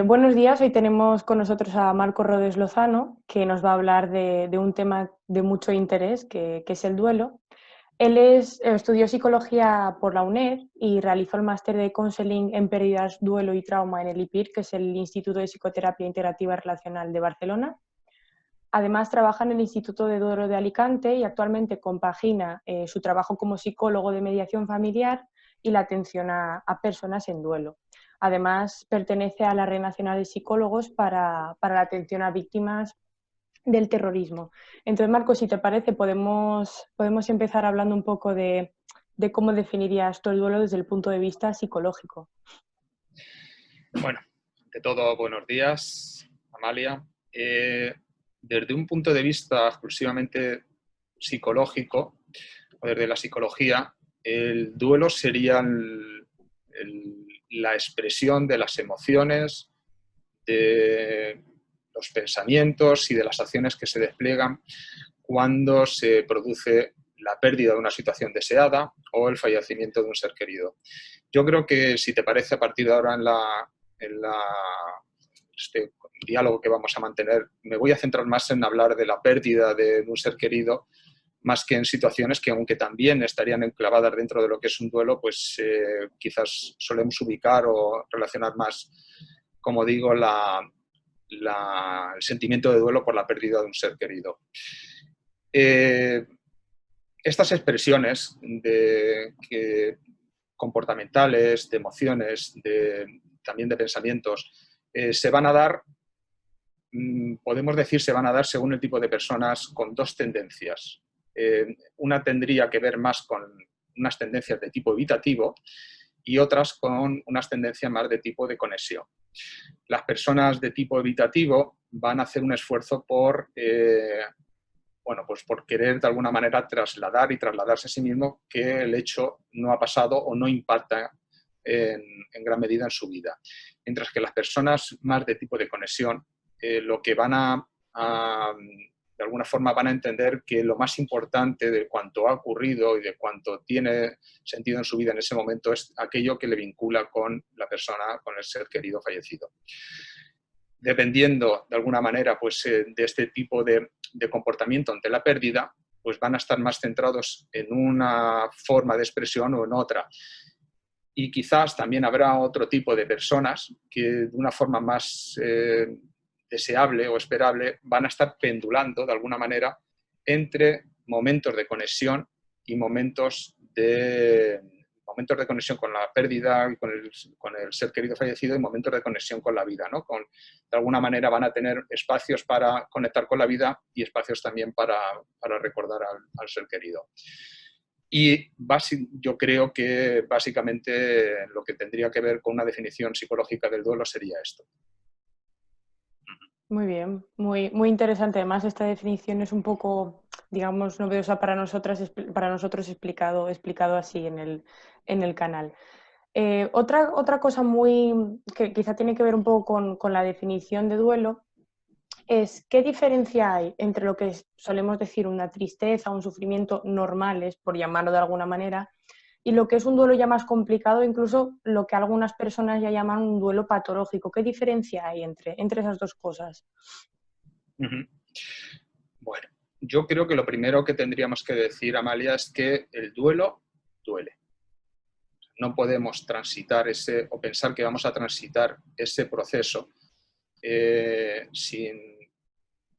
Buenos días, hoy tenemos con nosotros a Marco Rodes Lozano, que nos va a hablar de un tema de mucho interés, que es el duelo. Él estudió psicología por la UNED y realizó el máster de counseling en pérdidas, duelo y trauma en el IPIR, que es el Instituto de Psicoterapia Integrativa Relacional de Barcelona. Además, trabaja en el Instituto de Duelo de Alicante y actualmente compagina su trabajo como psicólogo de mediación familiar y la atención a personas en duelo. Además, pertenece a la Red Nacional de Psicólogos para la atención a víctimas del terrorismo. Entonces, Marco, si te parece, podemos empezar hablando un poco de cómo definirías tú el duelo desde el punto de vista psicológico. Bueno, ante todo, buenos días, Amalia. Desde un punto de vista exclusivamente psicológico, o desde la psicología, el duelo sería la expresión de las emociones, de los pensamientos y de las acciones que se despliegan cuando se produce la pérdida de una situación deseada o el fallecimiento de un ser querido. Yo creo que, si te parece, a partir de ahora en este diálogo que vamos a mantener, me voy a centrar más en hablar de la pérdida de un ser querido, más que en situaciones que, aunque también estarían enclavadas dentro de lo que es un duelo, pues quizás solemos ubicar o relacionar más, como digo, el sentimiento de duelo por la pérdida de un ser querido. Estas expresiones comportamentales, de emociones, también de pensamientos, se van a dar, podemos decir, se van a dar según el tipo de personas con dos tendencias. Una tendría que ver más con unas tendencias de tipo evitativo y otras con unas tendencias más de tipo de conexión. Las personas de tipo evitativo van a hacer un esfuerzo por querer de alguna manera trasladarse a sí mismo que el hecho no ha pasado o no impacta en gran medida en su vida. Mientras que las personas más de tipo de conexión, lo que van de alguna forma van a entender que lo más importante de cuanto ha ocurrido y de cuanto tiene sentido en su vida en ese momento es aquello que le vincula con la persona, con el ser querido fallecido. Dependiendo de alguna manera pues, de este tipo de comportamiento ante la pérdida, pues van a estar más centrados en una forma de expresión o en otra. Y quizás también habrá otro tipo de personas que de una forma más deseable o esperable van a estar pendulando de alguna manera entre momentos de conexión y momentos de conexión con la pérdida y con el ser querido fallecido y momentos de conexión con la vida, ¿no? De alguna manera van a tener espacios para conectar con la vida y espacios también para recordar al ser querido. Y yo creo que básicamente lo que tendría que ver con una definición psicológica del duelo sería esto. Muy bien, muy interesante. Además, esta definición es un poco, digamos, novedosa para nosotros explicado así en el canal. Otra cosa que quizá tiene que ver un poco con la definición de duelo es qué diferencia hay entre lo que solemos decir una tristeza, un sufrimiento normales, por llamarlo de alguna manera, y lo que es un duelo ya más complicado, incluso lo que algunas personas ya llaman un duelo patológico. ¿Qué diferencia hay entre esas dos cosas? Bueno, yo creo que lo primero que tendríamos que decir, Amalia, es que el duelo duele. No podemos transitar o pensar que vamos a transitar ese proceso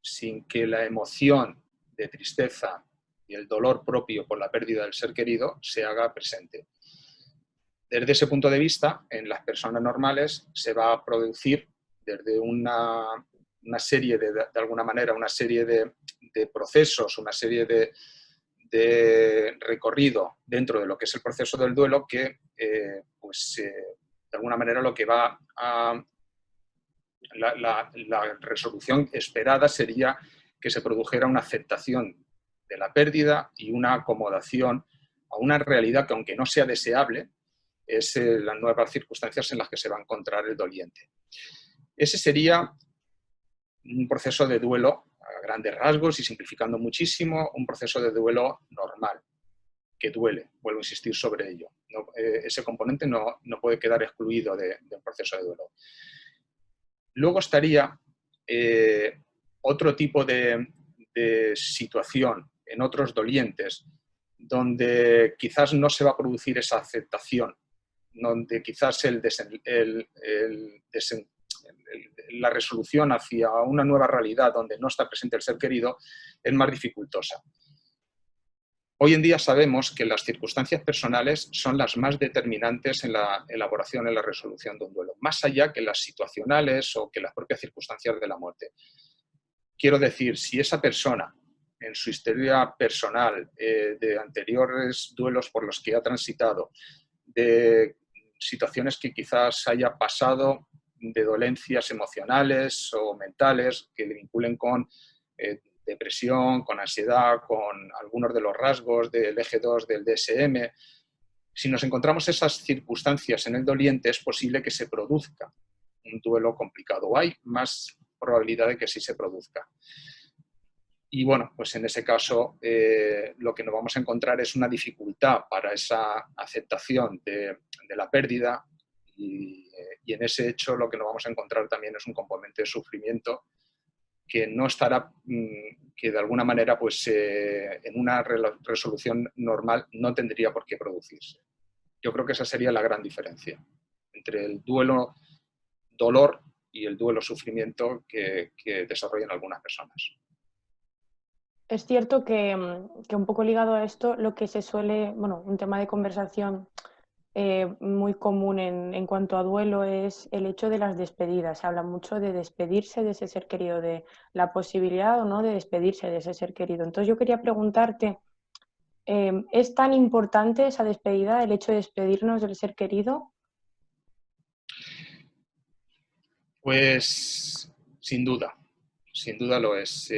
sin que la emoción de tristeza y el dolor propio por la pérdida del ser querido se haga presente. Desde ese punto de vista, en las personas normales se va a producir desde una serie de alguna manera, una serie de procesos, una serie de recorrido dentro de lo que es el proceso del duelo que, de alguna manera, lo que va a... La resolución esperada sería que se produjera una aceptación de la pérdida y una acomodación a una realidad que, aunque no sea deseable, es las nuevas circunstancias en las que se va a encontrar el doliente. Ese sería un proceso de duelo a grandes rasgos y simplificando muchísimo, un proceso de duelo normal, que duele, vuelvo a insistir sobre ello. Ese componente no puede quedar excluido del proceso de duelo. Luego estaría otro tipo de situación en otros dolientes, donde quizás no se va a producir esa aceptación, donde quizás la resolución hacia una nueva realidad donde no está presente el ser querido es más dificultosa. Hoy en día sabemos que las circunstancias personales son las más determinantes en la elaboración, en la resolución de un duelo, más allá que las situacionales o que las propias circunstancias de la muerte. Quiero decir, si esa persona, en su historia personal, de anteriores duelos por los que ha transitado, de situaciones que quizás haya pasado, de dolencias emocionales o mentales que le vinculen con depresión, con ansiedad, con algunos de los rasgos del eje 2 del DSM. Si nos encontramos esas circunstancias en el doliente, es posible que se produzca un duelo complicado, o hay más probabilidad de que sí se produzca. Y bueno, pues en ese caso lo que nos vamos a encontrar es una dificultad para esa aceptación de la pérdida y en ese hecho lo que nos vamos a encontrar también es un componente de sufrimiento que no estará, que de alguna manera pues en una resolución normal no tendría por qué producirse. Yo creo que esa sería la gran diferencia entre el duelo dolor y el duelo sufrimiento que desarrollan algunas personas. Es cierto que un poco ligado a esto, lo que se suele, bueno, un tema de conversación muy común en cuanto a duelo es el hecho de las despedidas. Se habla mucho de despedirse de ese ser querido, de la posibilidad o no de despedirse de ese ser querido. Entonces yo quería preguntarte, ¿es tan importante esa despedida, el hecho de despedirnos del ser querido? Pues sin duda lo es.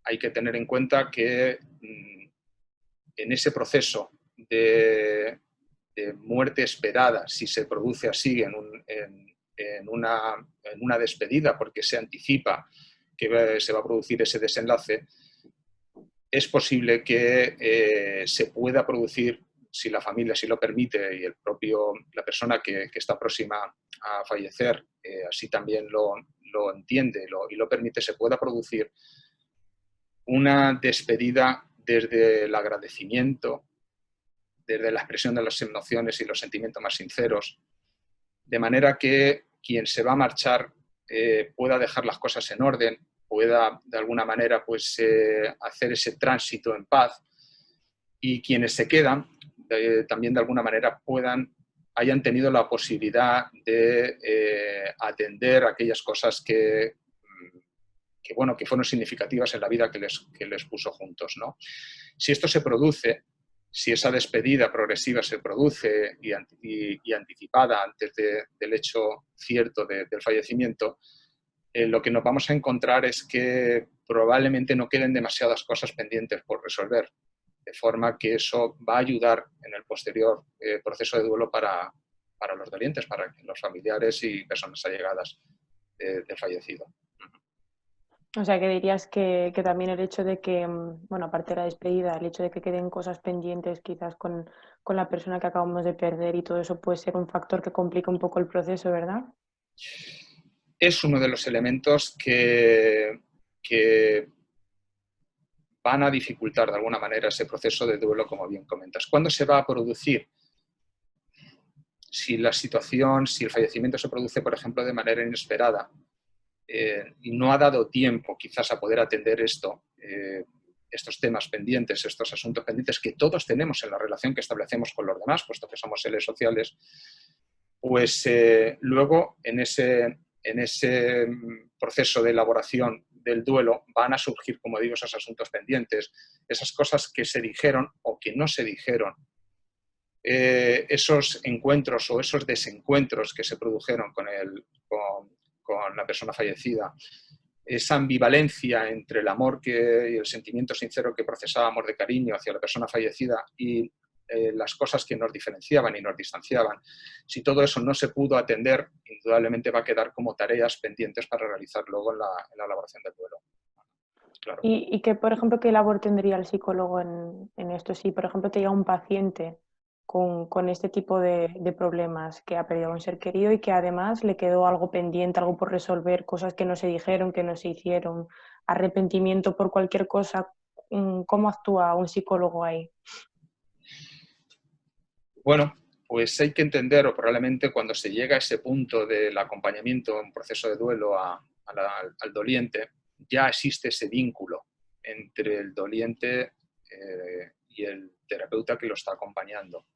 Hay que tener en cuenta que en ese proceso de muerte esperada, si se produce así en una despedida, porque se anticipa que se va a producir ese desenlace, es posible que se pueda producir, si la familia sí lo permite y la persona que está próxima a fallecer así también lo entiende y lo permite, se pueda producir una despedida desde el agradecimiento, desde la expresión de las emociones y los sentimientos más sinceros, de manera que quien se va a marchar pueda dejar las cosas en orden, pueda de alguna manera pues, hacer ese tránsito en paz, y quienes se quedan también de alguna manera hayan tenido la posibilidad de atender aquellas cosas que fueron significativas en la vida que les puso juntos, ¿no? Si esto se produce, si esa despedida progresiva se produce y anticipada antes del hecho cierto del fallecimiento, lo que nos vamos a encontrar es que probablemente no queden demasiadas cosas pendientes por resolver, de forma que eso va a ayudar en el posterior proceso de duelo para los dolientes, para los familiares y personas allegadas del fallecido. O sea, que dirías que también el hecho de que, bueno, aparte de la despedida, el hecho de que queden cosas pendientes quizás con la persona que acabamos de perder y todo eso puede ser un factor que complica un poco el proceso, ¿verdad? Es uno de los elementos que van a dificultar de alguna manera ese proceso de duelo, como bien comentas. ¿Cuándo se va a producir? Si el fallecimiento se produce, por ejemplo, de manera inesperada y no ha dado tiempo quizás a poder atender estos temas pendientes, estos asuntos pendientes que todos tenemos en la relación que establecemos con los demás, puesto que somos seres sociales, pues luego en ese proceso de elaboración del duelo van a surgir, como digo, esos asuntos pendientes, esas cosas que se dijeron o que no se dijeron, esos encuentros o esos desencuentros que se produjeron con la persona fallecida, esa ambivalencia entre el amor y el sentimiento sincero que procesábamos de cariño hacia la persona fallecida y las cosas que nos diferenciaban y nos distanciaban. Si todo eso no se pudo atender, indudablemente va a quedar como tareas pendientes para realizar luego en la elaboración del duelo. Claro. ¿Y qué, por ejemplo, qué labor tendría el psicólogo en esto? Si, por ejemplo, te llega un paciente con este tipo de problemas, que ha perdido a un ser querido y que además le quedó algo pendiente, algo por resolver, cosas que no se dijeron, que no se hicieron, arrepentimiento por cualquier cosa. ¿Cómo actúa un psicólogo ahí? Bueno, pues hay que entender, o probablemente cuando se llega a ese punto del acompañamiento en un proceso de duelo al doliente, ya existe ese vínculo entre el doliente y el terapeuta que lo está acompañando.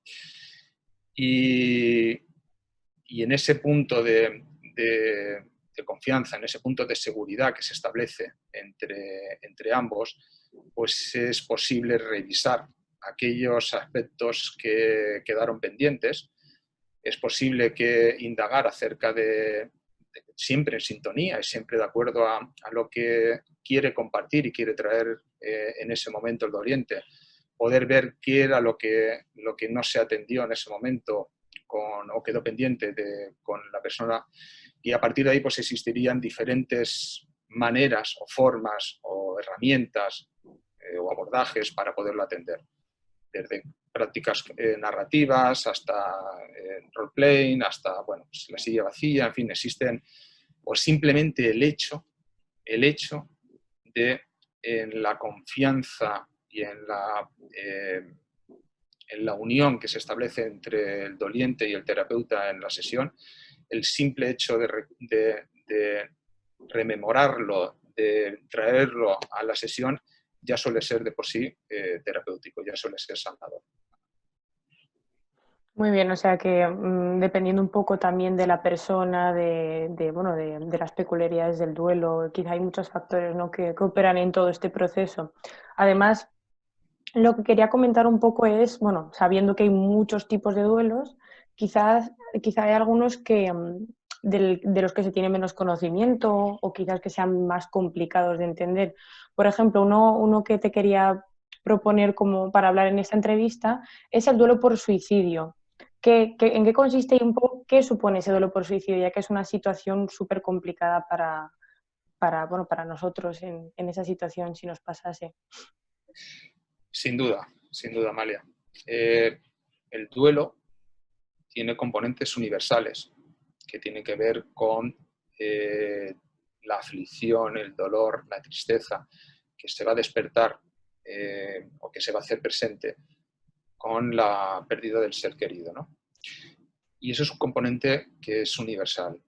Y en ese punto de confianza, en ese punto de seguridad que se establece entre ambos, pues es posible revisar aquellos aspectos que quedaron pendientes. Es posible que indagar acerca siempre en sintonía y siempre de acuerdo a lo que quiere compartir y quiere traer en ese momento el doliente, poder ver qué era lo que no se atendió en ese momento o quedó pendiente con la persona, y a partir de ahí pues existirían diferentes maneras o formas o herramientas o abordajes para poderlo atender, desde prácticas narrativas hasta role-playing, hasta bueno, pues la silla vacía, en fin, existen, o simplemente el hecho de en la confianza y en la unión que se establece entre el doliente y el terapeuta en la sesión, el simple hecho de rememorarlo, de traerlo a la sesión, ya suele ser de por sí terapéutico, ya suele ser sanador. Muy bien, o sea que dependiendo un poco también de la persona, de las peculiaridades del duelo, quizá hay muchos factores, ¿no?, que operan en todo este proceso. Además, lo que quería comentar un poco es, bueno, sabiendo que hay muchos tipos de duelos, quizá hay algunos de los que se tiene menos conocimiento o quizás que sean más complicados de entender. Por ejemplo, uno que te quería proponer como para hablar en esta entrevista es el duelo por suicidio. ¿En qué consiste y un poco qué supone ese duelo por suicidio? Ya que es una situación súper complicada para nosotros en esa situación si nos pasase. Sin duda, Amalia. El duelo tiene componentes universales que tienen que ver con la aflicción, el dolor, la tristeza, que se va a despertar o que se va a hacer presente con la pérdida del ser querido, ¿no? Y eso es un componente que es universal.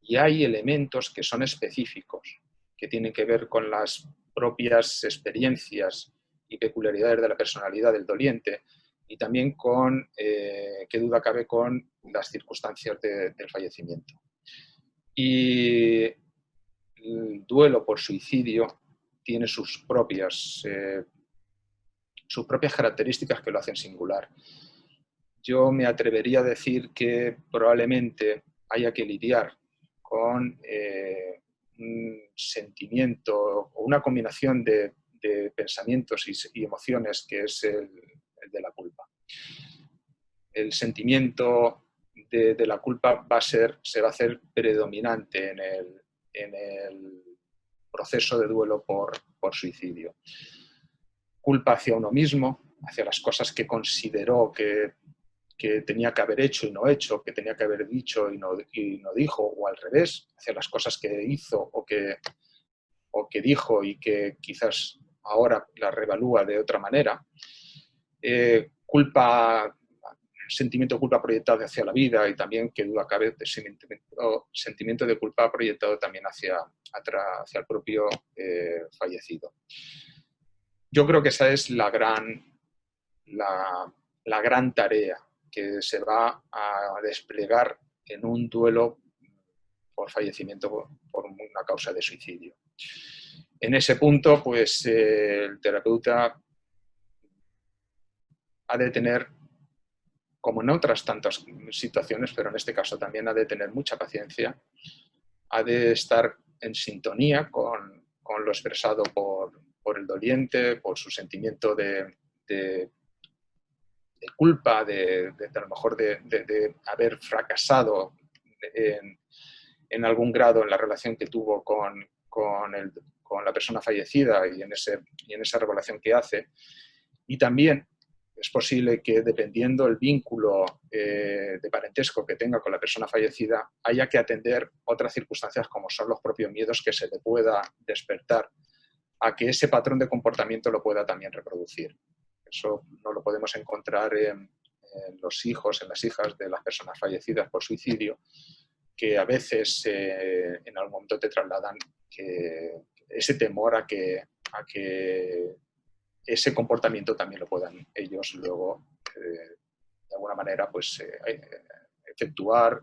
Y hay elementos que son específicos, que tienen que ver con las propias experiencias y peculiaridades de la personalidad del doliente y también con, qué duda cabe, con las circunstancias del fallecimiento. Y el duelo por suicidio tiene sus propias características que lo hacen singular. Yo me atrevería a decir que probablemente haya que lidiar con un sentimiento o una combinación de pensamientos y emociones que es el de la culpa. El sentimiento de la culpa se va a hacer predominante en el proceso de duelo por suicidio. Culpa hacia uno mismo, hacia las cosas que consideró que tenía que haber hecho y no hecho, que tenía que haber dicho y no dijo, o al revés, hacia las cosas que hizo o que dijo y que quizás ahora las revalúa de otra manera. Sentimiento de culpa proyectado hacia la vida y también, que duda cabe, sentimiento de culpa proyectado también hacia el propio fallecido. Yo creo que esa es la gran tarea que se va a desplegar en un duelo por fallecimiento por una causa de suicidio. En ese punto, pues el terapeuta ha de tener, como en otras tantas situaciones, pero en este caso también ha de tener mucha paciencia, ha de estar en sintonía con lo expresado por el doliente, por su sentimiento de culpa, a lo mejor de haber fracasado en algún grado en la relación que tuvo con la persona fallecida y en esa revelación que hace. Y también es posible que, dependiendo el vínculo de parentesco que tenga con la persona fallecida, haya que atender otras circunstancias como son los propios miedos que se le pueda despertar a que ese patrón de comportamiento lo pueda también reproducir. Eso no lo podemos encontrar en los hijos, en las hijas de las personas fallecidas por suicidio, que a veces en algún momento te trasladan ese temor a que ese comportamiento también lo puedan ellos luego, de alguna manera, pues, efectuar,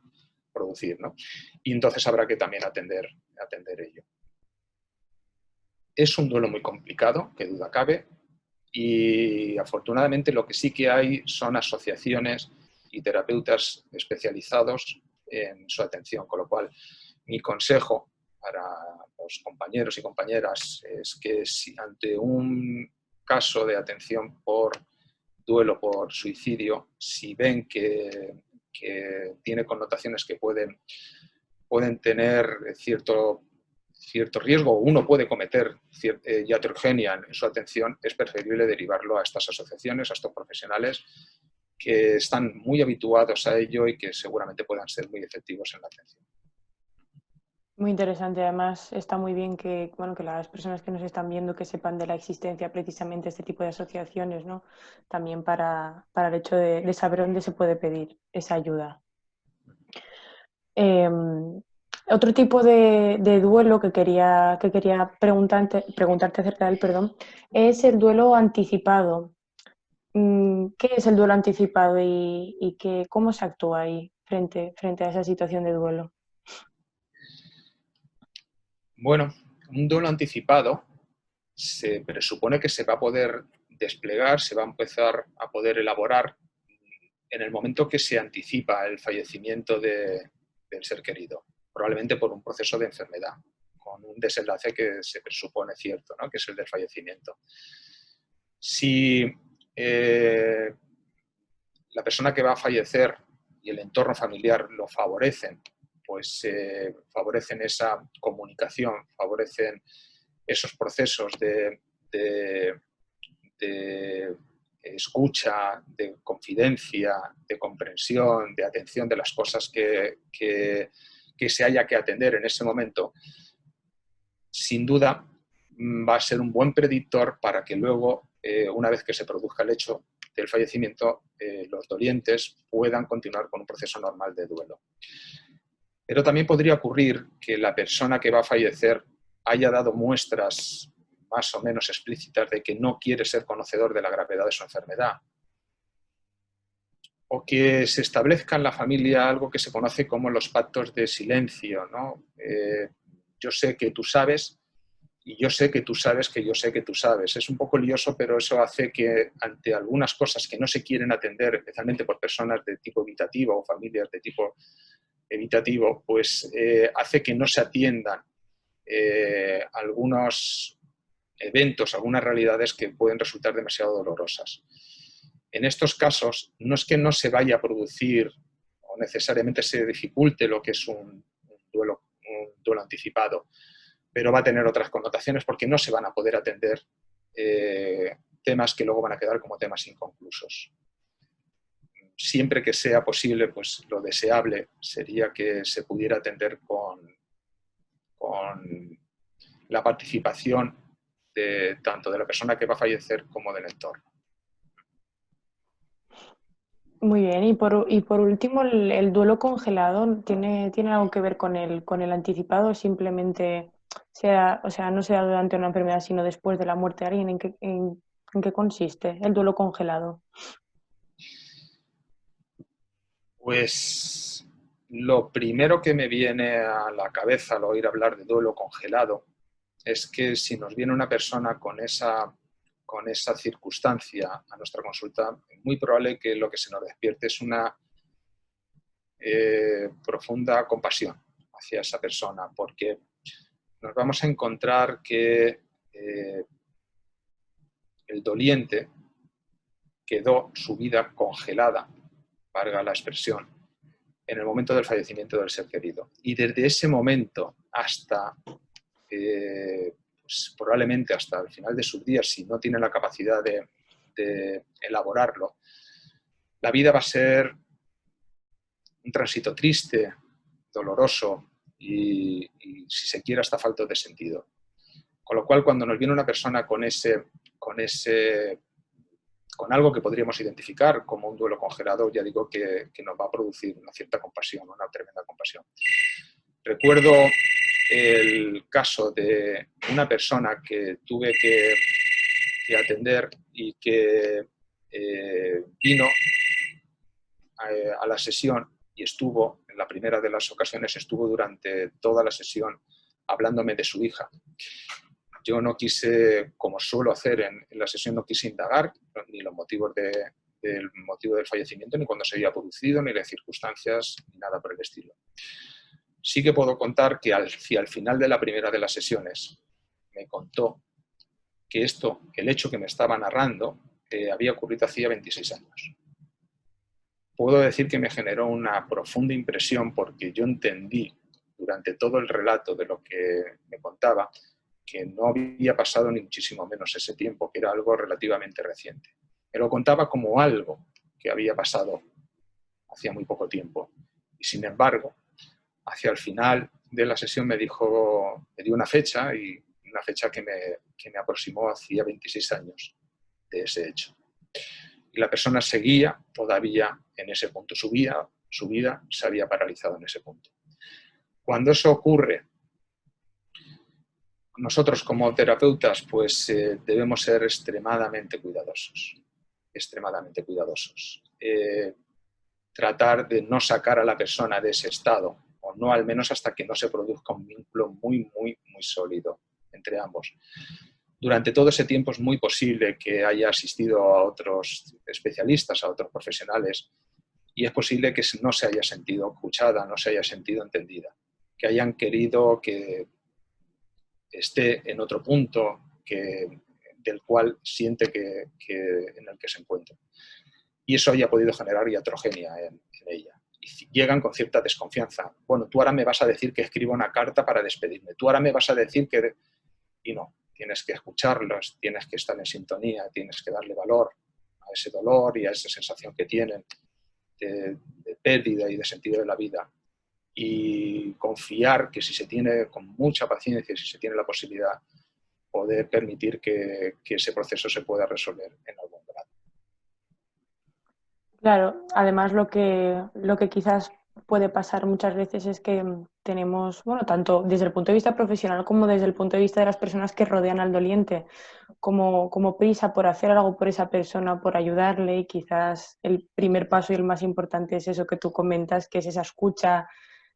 producir, ¿no? Y entonces habrá que también atender ello. Es un duelo muy complicado, que duda cabe, y afortunadamente lo que sí que hay son asociaciones y terapeutas especializados en su atención, con lo cual mi consejo para los compañeros y compañeras es que si ante un caso de atención por duelo por suicidio, si ven que tiene connotaciones que pueden tener cierto riesgo, o uno puede cometer iatrogenia en su atención, es preferible derivarlo a estas asociaciones, a estos profesionales que están muy habituados a ello y que seguramente puedan ser muy efectivos en la atención. Muy interesante, además está muy bien que, bueno, que las personas que nos están viendo que sepan de la existencia precisamente de este tipo de asociaciones, ¿no? También para el hecho de saber dónde se puede pedir esa ayuda. Otro tipo de duelo que quería preguntarte acerca de él, perdón, es el duelo anticipado. ¿Qué es el duelo anticipado y cómo se actúa ahí frente a esa situación de duelo? Bueno, un duelo anticipado se presupone que se va a poder desplegar, se va a empezar a poder elaborar en el momento que se anticipa el fallecimiento del ser querido, probablemente por un proceso de enfermedad, con un desenlace que se presupone cierto, ¿no? Que es el del fallecimiento. Si la persona que va a fallecer y el entorno familiar lo favorecen, pues favorecen esa comunicación, favorecen esos procesos de escucha, de confidencia, de comprensión, de atención de las cosas que se haya que atender en ese momento, sin duda va a ser un buen predictor para que luego, una vez que se produzca el hecho del fallecimiento, los dolientes puedan continuar con un proceso normal de duelo. Pero también podría ocurrir que la persona que va a fallecer haya dado muestras más o menos explícitas de que no quiere ser conocedor de la gravedad de su enfermedad. O que se establezca en la familia algo que se conoce como los pactos de silencio, ¿no? Yo sé que tú sabes y yo sé que tú sabes que yo sé que tú sabes. Es un poco lioso, pero eso hace que ante algunas cosas que no se quieren atender, especialmente por personas de tipo evitativo o familias de tipo evitativo, pues hace que no se atiendan algunos eventos, algunas realidades que pueden resultar demasiado dolorosas. En estos casos, no es que no se vaya a producir o necesariamente se dificulte lo que es un duelo anticipado, pero va a tener otras connotaciones porque no se van a poder atender temas que luego van a quedar como temas inconclusos. Siempre que sea posible, pues lo deseable sería que se pudiera atender con la participación tanto de la persona que va a fallecer como del entorno. Muy bien, y por último, el duelo congelado, ¿tiene algo que ver con el anticipado o simplemente no sea durante una enfermedad, sino después de la muerte de alguien? ¿En qué consiste el duelo congelado? Pues lo primero que me viene a la cabeza al oír hablar de duelo congelado es que si nos viene una persona con esa circunstancia a nuestra consulta, es muy probable que lo que se nos despierte es una profunda compasión hacia esa persona, porque nos vamos a encontrar que el doliente quedó su vida congelada, valga la expresión, en el momento del fallecimiento del ser querido. Y desde ese momento hasta pues probablemente hasta el final de sus días, si no tiene la capacidad de de elaborarlo, la vida va a ser un tránsito triste, doloroso y si se quiere, hasta falto de sentido. Con lo cual, cuando nos viene una persona con algo que podríamos identificar como un duelo congelado, ya digo que nos va a producir una cierta compasión, una tremenda compasión. Recuerdo el caso de una persona que tuve que atender y que vino a la sesión y estuvo, en la primera de las ocasiones, estuvo durante toda la sesión hablándome de su hija. Yo no quise, como suelo hacer en la sesión, no quise indagar ni los motivos del motivo del fallecimiento, ni cuándo se había producido, ni las circunstancias, ni nada por el estilo. Sí que puedo contar que al final de la primera de las sesiones me contó que el hecho que me estaba narrando, había ocurrido hacía 26 años. Puedo decir que me generó una profunda impresión porque yo entendí durante todo el relato de lo que me contaba que no había pasado ni muchísimo menos ese tiempo, que era algo relativamente reciente. Me lo contaba como algo que había pasado hacía muy poco tiempo. Y sin embargo, hacia el final de la sesión me dio una fecha, y una fecha que me aproximó hacía 26 años de ese hecho. Y la persona seguía todavía en ese punto. Su vida se había paralizado en ese punto. Cuando eso ocurre, nosotros como terapeutas pues debemos ser extremadamente cuidadosos. Extremadamente cuidadosos. Tratar de no sacar a la persona de ese estado, o no al menos hasta que no se produzca un vínculo muy, muy, muy sólido entre ambos. Durante todo ese tiempo es muy posible que haya asistido a otros especialistas, a otros profesionales, y es posible que no se haya sentido escuchada, no se haya sentido entendida, que hayan querido que esté en otro punto del cual siente en el que se encuentra. Y eso haya podido generar iatrogenia en ella. Y llegan con cierta desconfianza. Bueno, tú ahora me vas a decir que escriba una carta para despedirme. Tú ahora me vas a decir que... Y no, tienes que escucharlos, tienes que estar en sintonía, tienes que darle valor a ese dolor y a esa sensación que tienen de pérdida y de sentido de la vida. Y confiar que si se tiene con mucha paciencia, si se tiene la posibilidad, poder permitir que ese proceso se pueda resolver en algún grado. Claro, además lo que quizás puede pasar muchas veces es que tenemos, bueno, tanto desde el punto de vista profesional como desde el punto de vista de las personas que rodean al doliente, como prisa por hacer algo por esa persona, por ayudarle, y quizás el primer paso y el más importante es eso que tú comentas, que es esa escucha,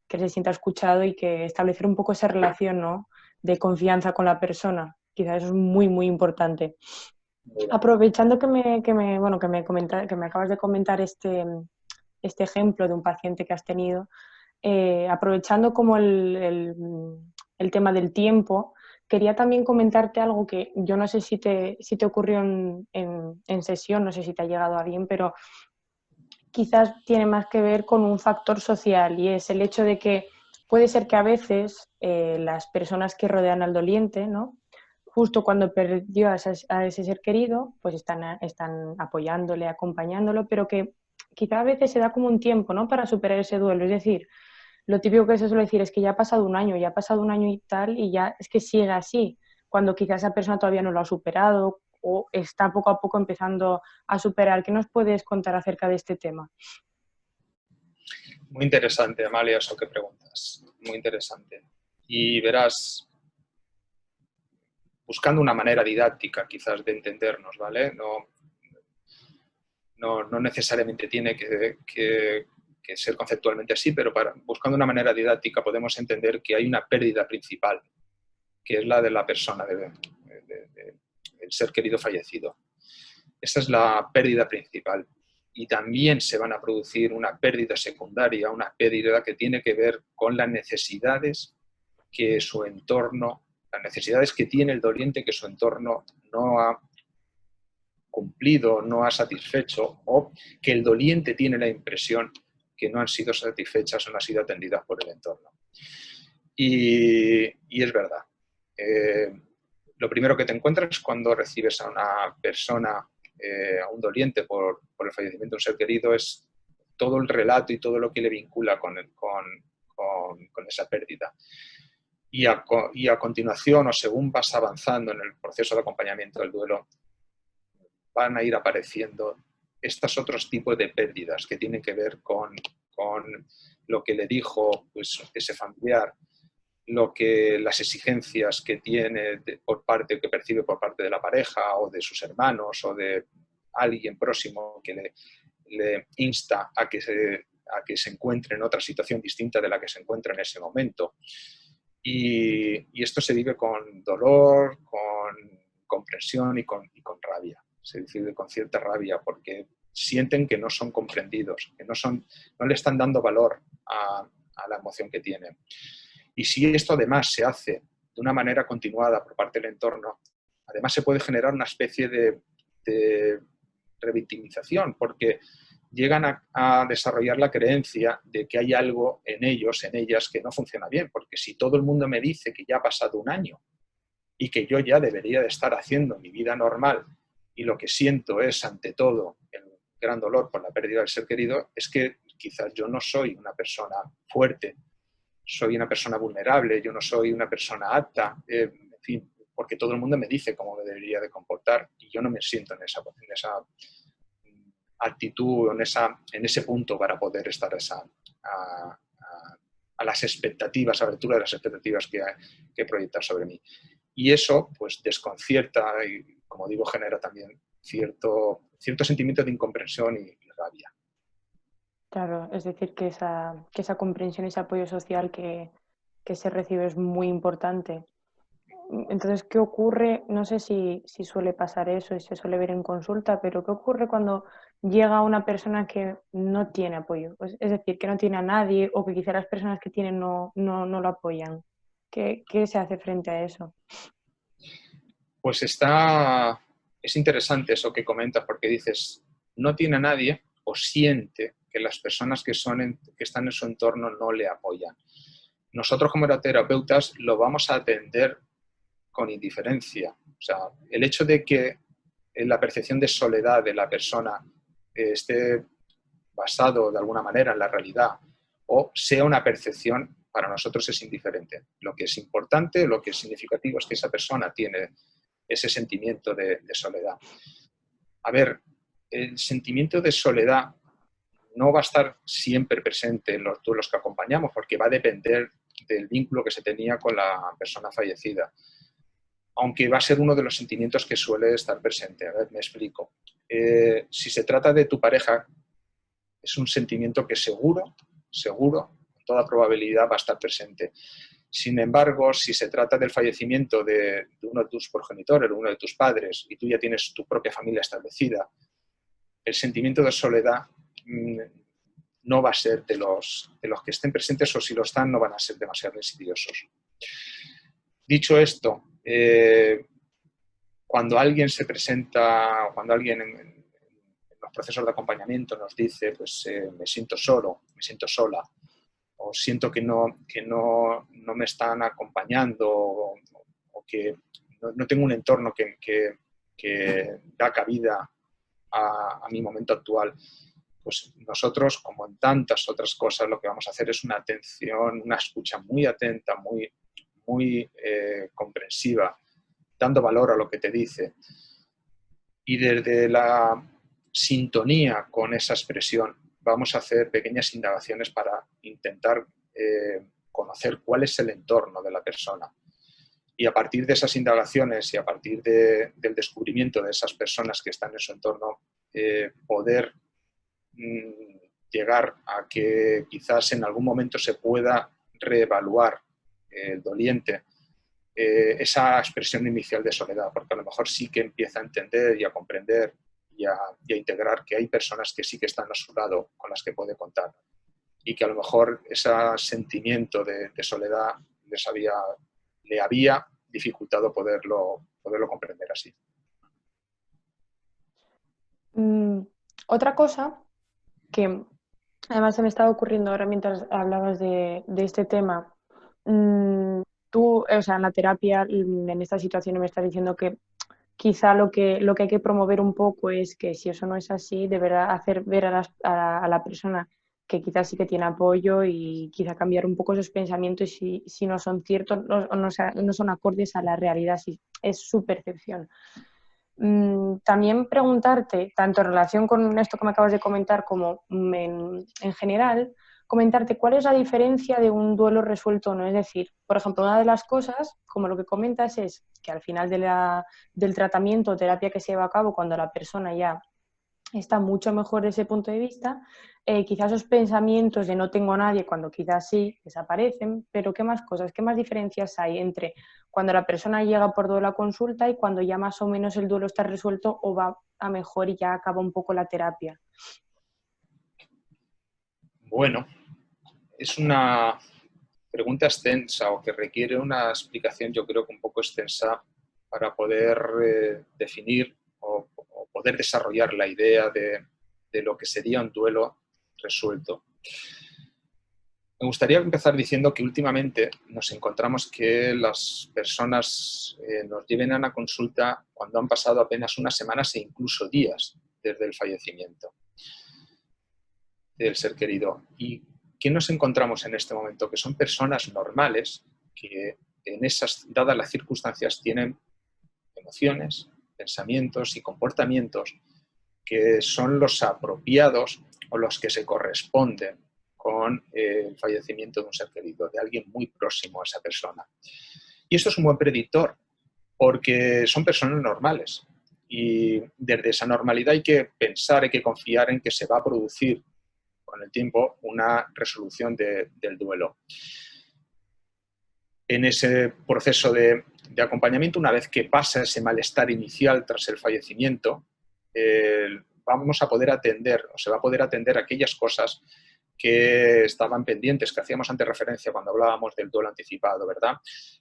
que se sienta escuchado y que establecer un poco esa relación, ¿no?, de confianza con la persona. Quizás eso es muy, muy importante. Aprovechando que me acabas de comentar este ejemplo de un paciente que has tenido, aprovechando como el tema del tiempo, quería también comentarte algo que yo no sé si te ocurrió en sesión, no sé si te ha llegado a alguien, pero quizás tiene más que ver con un factor social, y es el hecho de que puede ser que a veces las personas que rodean al doliente, ¿no?, justo cuando perdió a ese ser querido, pues están apoyándole, acompañándolo, pero que quizá a veces se da como un tiempo, ¿no?, para superar ese duelo. Es decir, lo típico que se suele decir es que ya ha pasado un año y tal, y ya es que sigue así, cuando quizá esa persona todavía no lo ha superado o está poco a poco empezando a superar. ¿Qué nos puedes contar acerca de este tema? Muy interesante, Amalia, eso que preguntas. Muy interesante. Y verás, buscando una manera didáctica quizás de entendernos, ¿vale? No necesariamente tiene que ser conceptualmente así, pero buscando una manera didáctica podemos entender que hay una pérdida principal, que es la de la persona, del ser querido fallecido. Esa es la pérdida principal. Y también se van a producir una pérdida secundaria, una pérdida que tiene que ver con las necesidades que su entorno, las necesidades que tiene el doliente que su entorno no ha cumplido, no ha satisfecho, o que el doliente tiene la impresión que no han sido satisfechas o no han sido atendidas por el entorno. Y es verdad. Lo primero que te encuentras cuando recibes a una persona a un doliente por el fallecimiento de un ser querido es todo el relato y todo lo que le vincula con esa pérdida. Y a continuación, o según vas avanzando en el proceso de acompañamiento del duelo, van a ir apareciendo estos otros tipos de pérdidas que tienen que ver con lo que le dijo pues, ese familiar, las exigencias que tiene que percibe por parte de la pareja o de sus hermanos o de alguien próximo que le insta a que se encuentre en otra situación distinta de la que se encuentra en ese momento. Y esto se vive con dolor, con comprensión y con rabia. Se vive con cierta rabia porque sienten que no son comprendidos, que no le están dando valor a la emoción que tienen. Y si esto además se hace de una manera continuada por parte del entorno, además se puede generar una especie de revictimización, porque llegan a desarrollar la creencia de que hay algo en ellos, en ellas, que no funciona bien, porque si todo el mundo me dice que ya ha pasado un año y que yo ya debería de estar haciendo mi vida normal y lo que siento es, ante todo, el gran dolor por la pérdida del ser querido, es que quizás yo no soy una persona fuerte, soy una persona vulnerable, yo no soy una persona apta, en fin, porque todo el mundo me dice cómo me debería de comportar y yo no me siento en esa actitud, en ese punto para poder estar a las expectativas, a la altura de las expectativas que proyectan sobre mí. Y eso pues desconcierta y, como digo, genera también cierto sentimiento de incomprensión y rabia. Claro, es decir, que esa comprensión, ese apoyo social que se recibe es muy importante. Entonces, ¿qué ocurre? No sé si suele pasar eso y se suele ver en consulta, pero ¿qué ocurre cuando llega una persona que no tiene apoyo? Pues, es decir, que no tiene a nadie o que quizá las personas que tienen no lo apoyan. ¿Qué se hace frente a eso? Pues es interesante eso que comentas, porque dices, no tiene a nadie o siente que las personas que están en su entorno no le apoyan. Nosotros como terapeutas lo vamos a atender con indiferencia. O sea, el hecho de que la percepción de soledad de la persona esté basado de alguna manera en la realidad o sea una percepción, para nosotros es indiferente. Lo que es importante, lo que es significativo es que esa persona tiene ese sentimiento de soledad. A ver, el sentimiento de soledad no va a estar siempre presente en los duelos que acompañamos porque va a depender del vínculo que se tenía con la persona fallecida. Aunque va a ser uno de los sentimientos que suele estar presente. A ver, me explico. Si se trata de tu pareja, es un sentimiento que seguro, con toda probabilidad va a estar presente. Sin embargo, si se trata del fallecimiento de uno de tus progenitores, de uno de tus padres, y tú ya tienes tu propia familia establecida, el sentimiento de soledad no va a ser de los que estén presentes, o si lo están, no van a ser demasiado insidiosos. Dicho esto, cuando alguien se presenta, cuando alguien en los procesos de acompañamiento nos dice, pues me siento solo, me siento sola, o siento que no me están acompañando, o que no tengo un entorno que da cabida a mi momento actual, pues nosotros, como en tantas otras cosas, lo que vamos a hacer es una atención, una escucha muy atenta, muy comprensiva, dando valor a lo que te dice. Y desde la sintonía con esa expresión vamos a hacer pequeñas indagaciones para intentar conocer cuál es el entorno de la persona. Y a partir de esas indagaciones y a partir del descubrimiento de esas personas que están en su entorno, poder llegar a que quizás en algún momento se pueda reevaluar el doliente esa expresión inicial de soledad, porque a lo mejor sí que empieza a entender y a comprender y a integrar que hay personas que sí que están a su lado, con las que puede contar, y que a lo mejor ese sentimiento de soledad le había dificultado poderlo comprender así. Otra cosa que además se me estaba ocurriendo ahora mientras hablabas de este tema, tú, o sea, en la terapia, en esta situación me estás diciendo que quizá lo que hay que promover un poco es que si eso no es así, deberá hacer ver a la persona que quizás sí que tiene apoyo y quizá cambiar un poco esos pensamientos si no son ciertos o no son acordes a la realidad, si es su percepción. También preguntarte, tanto en relación con esto que me acabas de comentar como en general, comentarte cuál es la diferencia de un duelo resuelto o no. Es decir, por ejemplo, una de las cosas, como lo que comentas, es que al final del tratamiento o terapia que se lleva a cabo, cuando la persona ya está mucho mejor desde ese punto de vista, quizás esos pensamientos de no tengo a nadie, cuando quizás sí, desaparecen, pero ¿qué más cosas, qué más diferencias hay entre cuando la persona llega por duelo a consulta y cuando ya más o menos el duelo está resuelto o va a mejor y ya acaba un poco la terapia? Bueno, es una pregunta extensa o que requiere una explicación, yo creo que un poco extensa para poder definir o poder desarrollar la idea de lo que sería un duelo resuelto. Me gustaría empezar diciendo que últimamente nos encontramos que las personas nos lleven a una consulta cuando han pasado apenas unas semanas e incluso días desde el fallecimiento del ser querido. ¿Y qué nos encontramos en este momento? Que son personas normales que dadas las circunstancias, tienen emociones, pensamientos y comportamientos que son los apropiados o los que se corresponden con el fallecimiento de un ser querido, de alguien muy próximo a esa persona. Y esto es un buen predictor, porque son personas normales. Y desde esa normalidad hay que pensar, hay que confiar en que se va a producir con el tiempo una resolución del duelo. En ese proceso de acompañamiento, una vez que pasa ese malestar inicial tras el fallecimiento, vamos a poder atender, o se va a poder atender aquellas cosas que estaban pendientes, que hacíamos antes referencia cuando hablábamos del duelo anticipado, ¿verdad?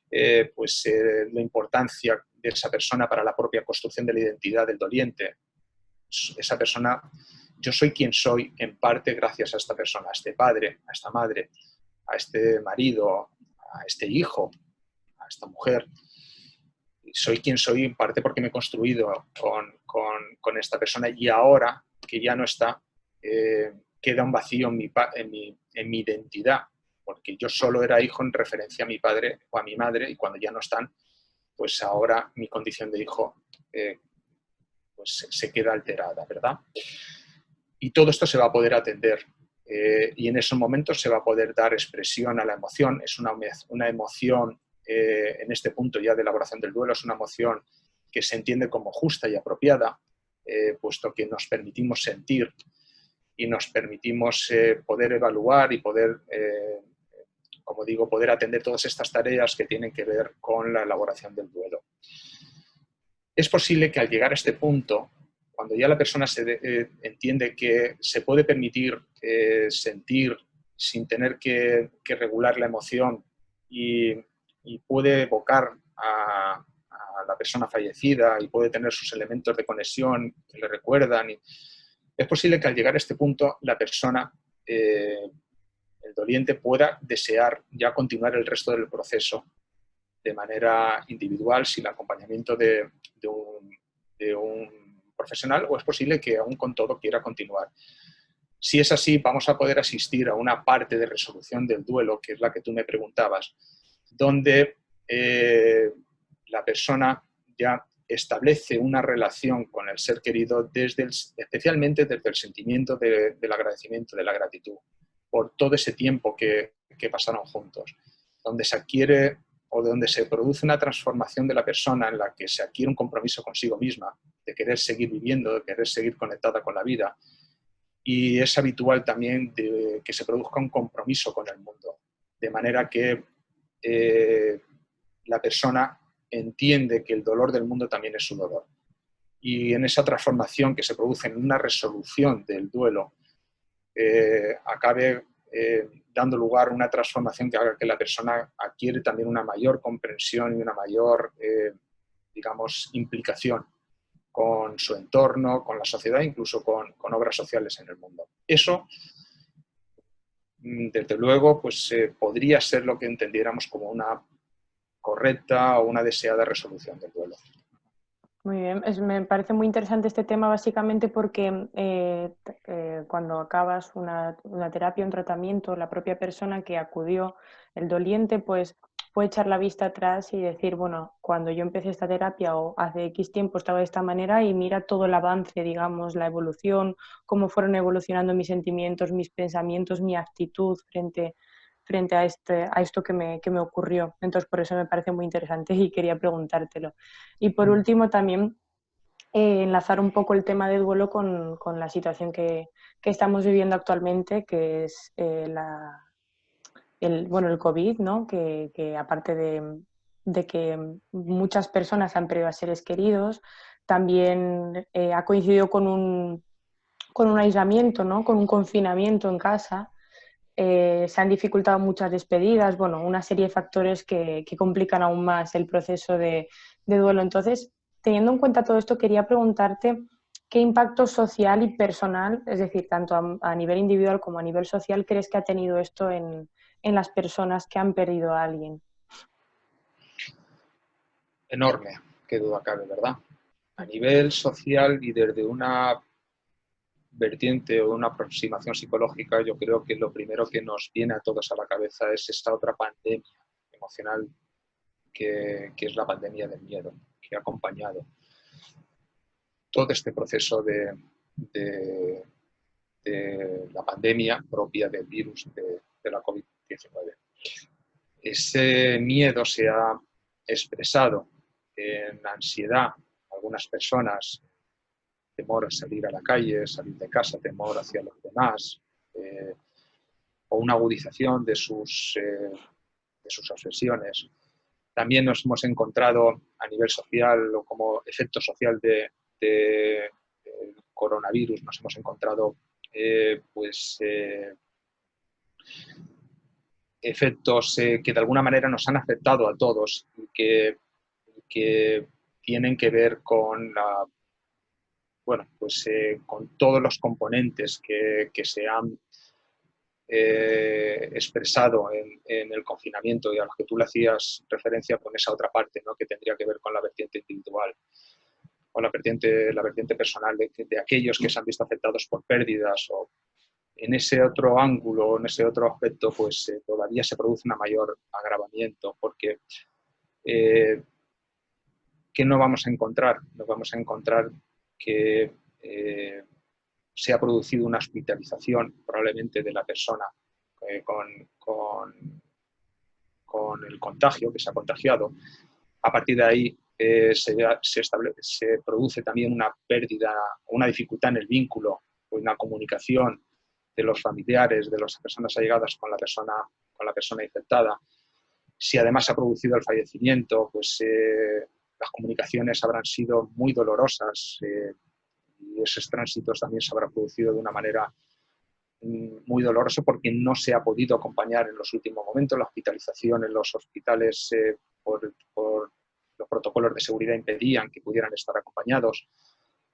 La importancia de esa persona para la propia construcción de la identidad del doliente. Esa persona, yo soy quien soy en parte gracias a esta persona, a este padre, a esta madre, a este marido, a este hijo, a esta mujer. Soy quien soy en parte porque me he construido con esta persona y ahora que ya no está, queda un vacío en mi identidad, porque yo solo era hijo en referencia a mi padre o a mi madre y cuando ya no están, pues ahora mi condición de hijo pues se queda alterada, ¿verdad? Y todo esto se va a poder atender y en esos momentos se va a poder dar expresión a la emoción. Es una emoción, en este punto ya de elaboración del duelo, es una emoción que se entiende como justa y apropiada, puesto que nos permitimos sentir y nos permitimos poder evaluar y poder, como digo, poder atender todas estas tareas que tienen que ver con la elaboración del duelo. Es posible que al llegar a este punto, cuando ya la persona entiende que se puede permitir sentir sin tener que regular la emoción y puede evocar a la persona fallecida y puede tener sus elementos de conexión que le recuerdan, es posible que al llegar a este punto la persona, el doliente, pueda desear ya continuar el resto del proceso de manera individual sin el acompañamiento de un profesional, o es posible que aún con todo quiera continuar. Si es así, vamos a poder asistir a una parte de resolución del duelo, que es la que tú me preguntabas, donde la persona ya establece una relación con el ser querido especialmente desde el sentimiento del agradecimiento, de la gratitud, por todo ese tiempo que pasaron juntos, donde se adquiere o donde se produce una transformación de la persona en la que se adquiere un compromiso consigo misma, de querer seguir viviendo, de querer seguir conectada con la vida. Y es habitual también que se produzca un compromiso con el mundo, de manera que la persona entiende que el dolor del mundo también es su dolor. Y en esa transformación que se produce en una resolución del duelo, acabe dando lugar a una transformación que haga que la persona adquiere también una mayor comprensión y una mayor, digamos, implicación con su entorno, con la sociedad, incluso con obras sociales en el mundo. Eso, desde luego, pues podría ser lo que entendiéramos como una correcta o una deseada resolución del duelo. Muy bien, me parece muy interesante este tema básicamente porque cuando acabas una terapia, un tratamiento, la propia persona que acudió, el doliente, pues puede echar la vista atrás y decir, bueno, cuando yo empecé esta terapia o hace X tiempo estaba de esta manera y mira todo el avance, digamos, la evolución, cómo fueron evolucionando mis sentimientos, mis pensamientos, mi actitud frente a esto que me ocurrió. Entonces, por eso me parece muy interesante y quería preguntártelo. Y por último, también enlazar un poco el tema de duelo con la situación que estamos viviendo actualmente, que es bueno, el COVID, ¿no? Que aparte de que muchas personas han perdido a seres queridos, también ha coincidido con un aislamiento, ¿no? Con un confinamiento en casa. Se han dificultado muchas despedidas, bueno, una serie de factores que complican aún más el proceso de duelo. Entonces, teniendo en cuenta todo esto, quería preguntarte qué impacto social y personal, es decir, tanto a nivel individual como a nivel social, crees que ha tenido esto en las personas que han perdido a alguien. Enorme, qué duda cabe, ¿verdad? A nivel social y desde una vertiente o una aproximación psicológica, yo creo que lo primero que nos viene a todos a la cabeza es esta otra pandemia emocional que es la pandemia del miedo, que ha acompañado todo este proceso de, de la pandemia propia del virus de la COVID-19. Ese miedo se ha expresado en ansiedad, algunas personas, temor a salir a la calle, salir de casa, temor hacia los demás, o una agudización de sus obsesiones. También nos hemos encontrado a nivel social o como efecto social del coronavirus, nos hemos encontrado efectos que de alguna manera nos han afectado a todos y que tienen que ver con bueno, pues con todos los componentes que se han expresado en el confinamiento y a los que tú le hacías referencia con esa otra parte, ¿no? Que tendría que ver con la vertiente individual o la vertiente personal de aquellos que se han visto afectados por pérdidas o en ese otro ángulo, en ese otro aspecto, pues todavía se produce un mayor agravamiento porque ¿qué no vamos a encontrar? Nos vamos a encontrar que se ha producido una hospitalización probablemente de la persona con el contagio, que se ha contagiado. A partir de ahí se produce también una pérdida, una dificultad en el vínculo, en la comunicación de los familiares, de las personas allegadas con la persona infectada. Si además se ha producido el fallecimiento, pues las comunicaciones habrán sido muy dolorosas y esos tránsitos también se habrán producido de una manera muy dolorosa porque no se ha podido acompañar en los últimos momentos. La hospitalización en los hospitales por los protocolos de seguridad impedían que pudieran estar acompañados.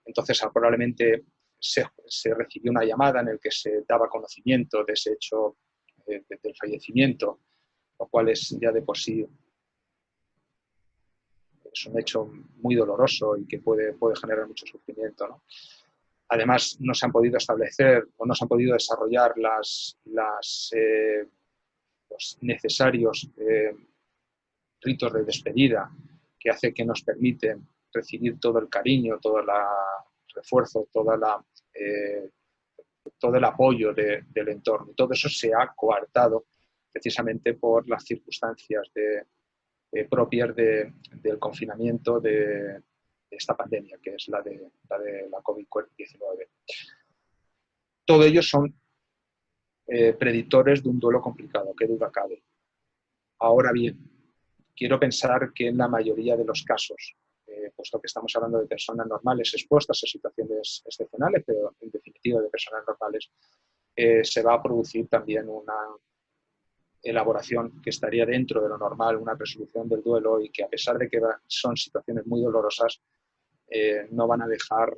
Entonces, probablemente se recibió una llamada en la que se daba conocimiento de ese hecho del fallecimiento, lo cual es ya de por sí es un hecho muy doloroso y que puede generar mucho sufrimiento, ¿no? Además, no se han podido establecer o no se han podido desarrollar los necesarios ritos de despedida que hace que nos permiten recibir todo el cariño, todo el refuerzo, todo el apoyo del entorno. Y todo eso se ha coartado precisamente por las circunstancias propias del confinamiento de esta pandemia, que es la de la COVID-19. Todo ello son predictores de un duelo complicado, qué duda cabe. Ahora bien, quiero pensar que en la mayoría de los casos, puesto que estamos hablando de personas normales expuestas a situaciones excepcionales, pero en definitiva de personas normales, se va a producir también una elaboración que estaría dentro de lo normal, una resolución del duelo y que a pesar de que son situaciones muy dolorosas, no van a dejar,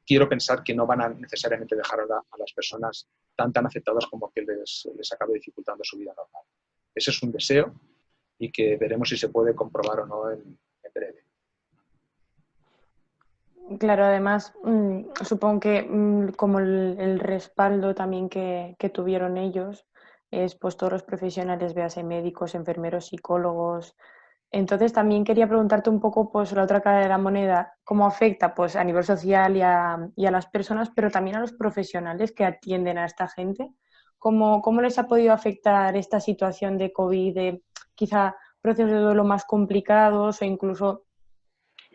quiero pensar que no van a necesariamente dejar a las personas tan afectadas como que les acabe dificultando su vida normal. Ese es un deseo y que veremos si se puede comprobar o no en breve. Claro, además, supongo que como el respaldo también que tuvieron ellos es pues todos los profesionales, véase médicos, enfermeros, psicólogos. Entonces también quería preguntarte un poco pues la otra cara de la moneda, cómo afecta pues a nivel social y a las personas, pero también a los profesionales que atienden a esta gente. ¿Cómo les ha podido afectar esta situación de COVID, de quizá procesos de duelo más complicados o incluso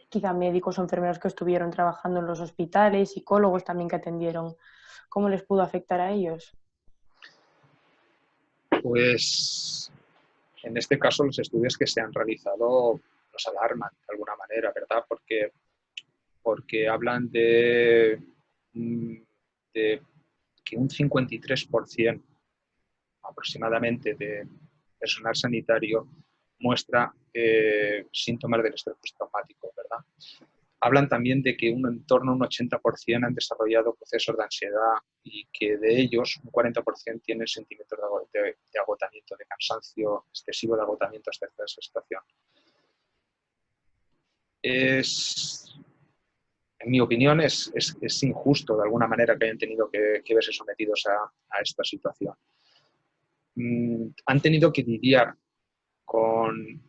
quizá médicos o enfermeros que estuvieron trabajando en los hospitales, psicólogos también que atendieron? ¿Cómo les pudo afectar a ellos? Pues en este caso los estudios que se han realizado nos alarman de alguna manera, ¿verdad? Porque hablan de que un 53% aproximadamente de personal sanitario muestra síntomas del estrés postraumático, ¿verdad? Hablan también de que en torno a un 80% han desarrollado procesos de ansiedad y que de ellos un 40% tienen sentimientos de agotamiento, de cansancio excesivo, de agotamiento hasta esta situación. En mi opinión, es injusto de alguna manera que hayan tenido que verse sometidos a esta situación. Han tenido que lidiar con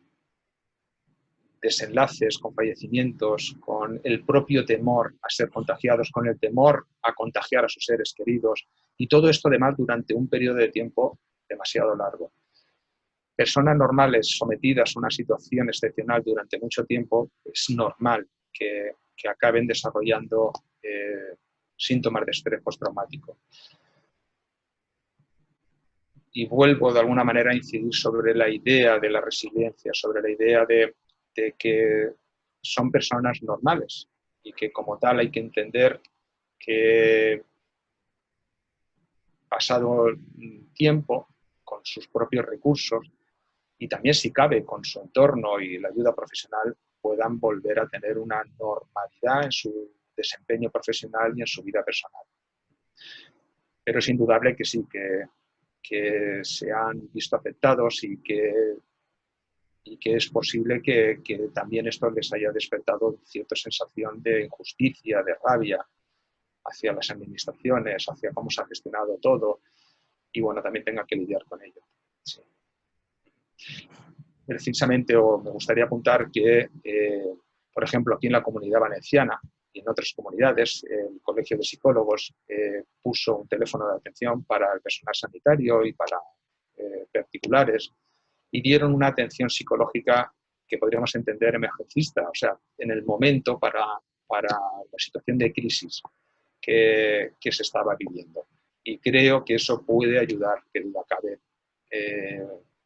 desenlaces, con fallecimientos, con el propio temor a ser contagiados, con el temor a contagiar a sus seres queridos, y todo esto además durante un periodo de tiempo demasiado largo. Personas normales sometidas a una situación excepcional durante mucho tiempo, es normal que acaben desarrollando síntomas de estrés postraumático. Y vuelvo de alguna manera a incidir sobre la idea de la resiliencia, sobre la idea de que son personas normales y que como tal hay que entender que pasado tiempo, con sus propios recursos y también si cabe con su entorno y la ayuda profesional, puedan volver a tener una normalidad en su desempeño profesional y en su vida personal. Pero es indudable que sí, que se han visto afectados y que es posible que también esto les haya despertado cierta sensación de injusticia, de rabia hacia las administraciones, hacia cómo se ha gestionado todo, y bueno, también tenga que lidiar con ello. Sí. Precisamente, me gustaría apuntar que, por ejemplo, aquí en la Comunidad Valenciana y en otras comunidades, el Colegio de Psicólogos puso un teléfono de atención para el personal sanitario y para particulares, y dieron una atención psicológica que podríamos entender emergencista, o sea, en el momento para la situación de crisis que se estaba viviendo. Y creo que eso puede ayudar, que duda cabe,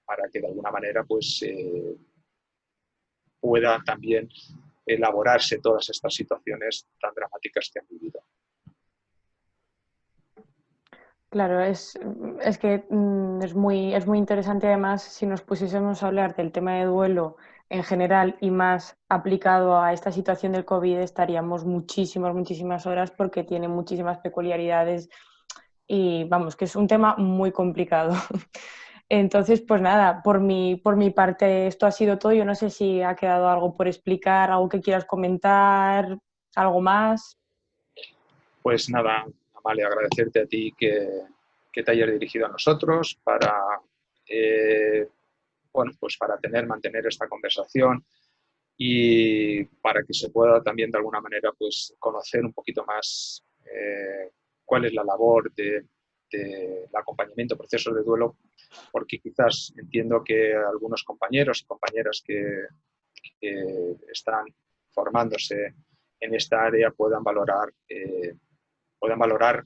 para que de alguna manera pues, pueda también elaborarse todas estas situaciones tan dramáticas que han vivido. Claro, es que es muy interesante además si nos pusiésemos a hablar del tema de duelo en general y más aplicado a esta situación del COVID, estaríamos muchísimas horas porque tiene muchísimas peculiaridades y vamos, que es un tema muy complicado. Entonces, pues nada, por mi parte esto ha sido todo. Yo no sé si ha quedado algo por explicar, algo que quieras comentar, algo más. Pues nada, Amalia, agradecerte a ti que te hayas dirigido a nosotros para, bueno, pues para mantener esta conversación y para que se pueda también de alguna manera pues, conocer un poquito más cuál es la labor del acompañamiento a procesos de duelo, porque quizás entiendo que algunos compañeros y compañeras que están formándose en esta área puedan valorar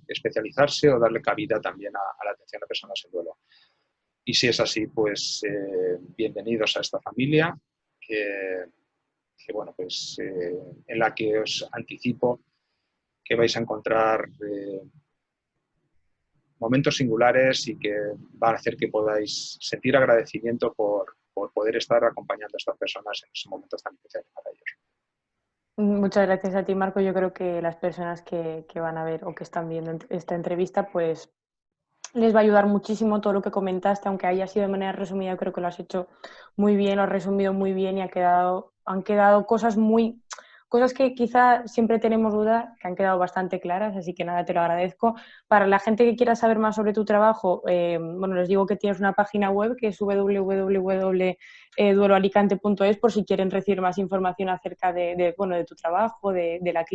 especializarse o darle cabida también a la atención a personas en duelo. Y si es así, pues bienvenidos a esta familia que bueno, pues, en la que os anticipo que vais a encontrar momentos singulares y que van a hacer que podáis sentir agradecimiento por poder estar acompañando a estas personas en esos momentos tan especiales para ellos. Muchas gracias a ti, Marco. Yo creo que las personas que van a ver o que están viendo esta entrevista, pues les va a ayudar muchísimo todo lo que comentaste, aunque haya sido de manera resumida, creo que lo has hecho muy bien, lo has resumido muy bien y han quedado cosas muy cosas que quizá siempre tenemos dudas, que han quedado bastante claras, así que nada, te lo agradezco. Para la gente que quiera saber más sobre tu trabajo, bueno, les digo que tienes una página web que es www.dueloalicante.es por si quieren recibir más información acerca bueno, de tu trabajo, de la clínica.